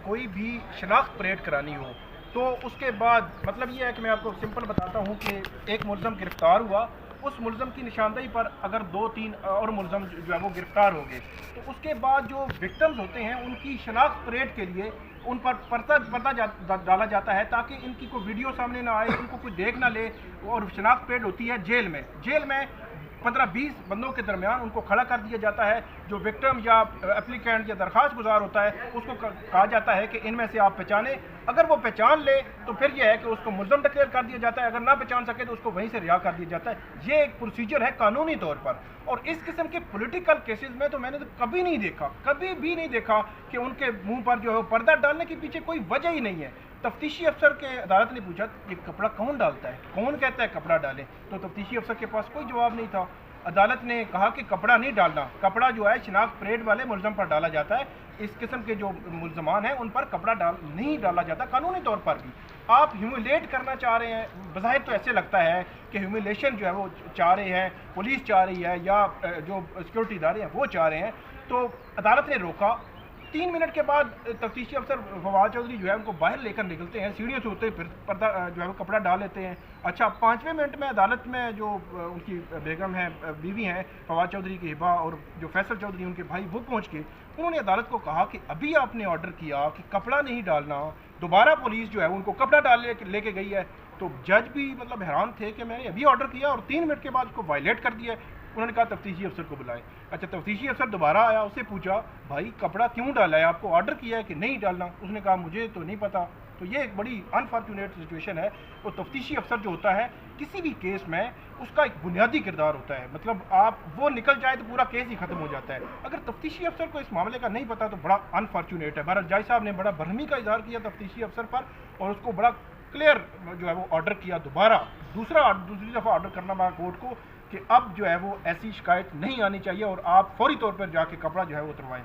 کوئی بھی شناخت پریڈ کرانی ہو تو اس کے بعد مطلب یہ ہے کہ میں آپ کو سمپل بتاتا ہوں کہ ایک ملزم گرفتار ہوا، اس ملزم کی نشاندہی پر اگر 2-3 اور ملزم جو ہے وہ گرفتار ہو گئے تو اس کے بعد جو وکٹمز ہوتے ہیں ان کی شناخت پریڈ کے لیے ان پر پردہ ڈالا جاتا ہے تاکہ ان کی کوئی ویڈیو سامنے نہ آئے، ان کو کوئی دیکھ نہ لے، اور شناخت پریڈ ہوتی ہے جیل میں 15-20 بندوں کے درمیان ان کو کھڑا کر دیا جاتا ہے۔ جو وکٹم یا اپلیکینٹ یا درخواست گزار ہوتا ہے اس کو کہا جاتا ہے کہ ان میں سے آپ پہچانیں، اگر وہ پہچان لے تو پھر یہ ہے کہ اس کو ملزم ڈکلیئر کر دیا جاتا ہے، اگر نہ پہچان سکے تو اس کو وہیں سے رہا کر دیا جاتا ہے۔ یہ ایک پروسیجر ہے قانونی طور پر، اور اس قسم کے پولیٹیکل کیسز میں تو میں نے کبھی بھی نہیں دیکھا کہ ان کے منہ پر جو ہے پردہ ڈالنے کے پیچھے کوئی وجہ ہی نہیں ہے۔ تفتیشی افسر کے عدالت نے پوچھا یہ کپڑا کون ڈالتا ہے، کون کہتا ہے کپڑا ڈالیں، تو تفتیشی افسر کے پاس کوئی جواب نہیں تھا۔ عدالت نے کہا کہ کپڑا نہیں ڈالنا، کپڑا جو ہے شناخت پریڈ والے ملزم پر ڈالا جاتا ہے، اس قسم کے جو ملزمان ہیں ان پر کپڑا نہیں ڈالا جاتا قانونی طور پر بھی۔ آپ ہیوملیٹ کرنا چاہ رہے ہیں، بظاہر تو ایسے لگتا ہے کہ ہیوملیشن جو ہے وہ چاہ رہے ہیں، پولیس چاہ رہی ہے یا جو سیکورٹی ادارے ہیں وہ چاہ رہے ہیں، تو عدالت نے روکا۔ 3 منٹ کے بعد تفتیشی افسر فواد چودھری جو ہے ان کو باہر لے کر نکلتے ہیں، سیڑھیوں سے ہوتے پھر پردہ جو ہے وہ کپڑا ڈال لیتے ہیں۔ اچھا 5ویں منٹ میں عدالت میں جو ان کی بیگم ہیں، بیوی ہیں فواد چودھری کی ہبا، اور جو فیصل چودھری ان کے بھائی، وہ پہنچ کے انہوں نے عدالت کو کہا کہ ابھی آپ نے آرڈر کیا کہ کپڑا نہیں ڈالنا، دوبارہ پولیس جو ہے ان کو کپڑا ڈال لے کے گئی ہے۔ تو جج بھی مطلب حیران تھے کہ میں نے ابھی آرڈر کیا اور 3 منٹ کے بعد اس کو وائلیٹ کر دیا ہے۔ انہوں نے کہا تفتیشی افسر کو بلائیں۔ اچھا تفتیشی افسر دوبارہ آیا، اس سے پوچھا بھائی کپڑا کیوں ڈالا ہے، آپ کو آرڈر کیا ہے کہ نہیں ڈالنا؟ اس نے کہا مجھے تو نہیں پتا۔ تو یہ ایک بڑی انفارچونیٹ سچویشن ہے۔ اور تفتیشی افسر جو ہوتا ہے کسی بھی کیس میں اس کا ایک بنیادی کردار ہوتا ہے، مطلب آپ وہ نکل جائے تو پورا کیس ہی ختم ہو جاتا ہے۔ اگر تفتیشی افسر کو اس معاملے کا نہیں پتا تو بڑا انفارچونیٹ ہے۔ بہرحال جج صاحب نے بڑا برہمی کا اظہار کیا تفتیشی افسر پر، اور اس کو بڑا کلیئر جو ہے وہ آرڈر کیا، دوسری دفعہ آرڈر کرنا پڑا کورٹ کو کہ اب جو ہے وہ ایسی شکایت نہیں آنی چاہیے اور آپ فوری طور پر جا کے کپڑا جو ہے وہ اتروائیں۔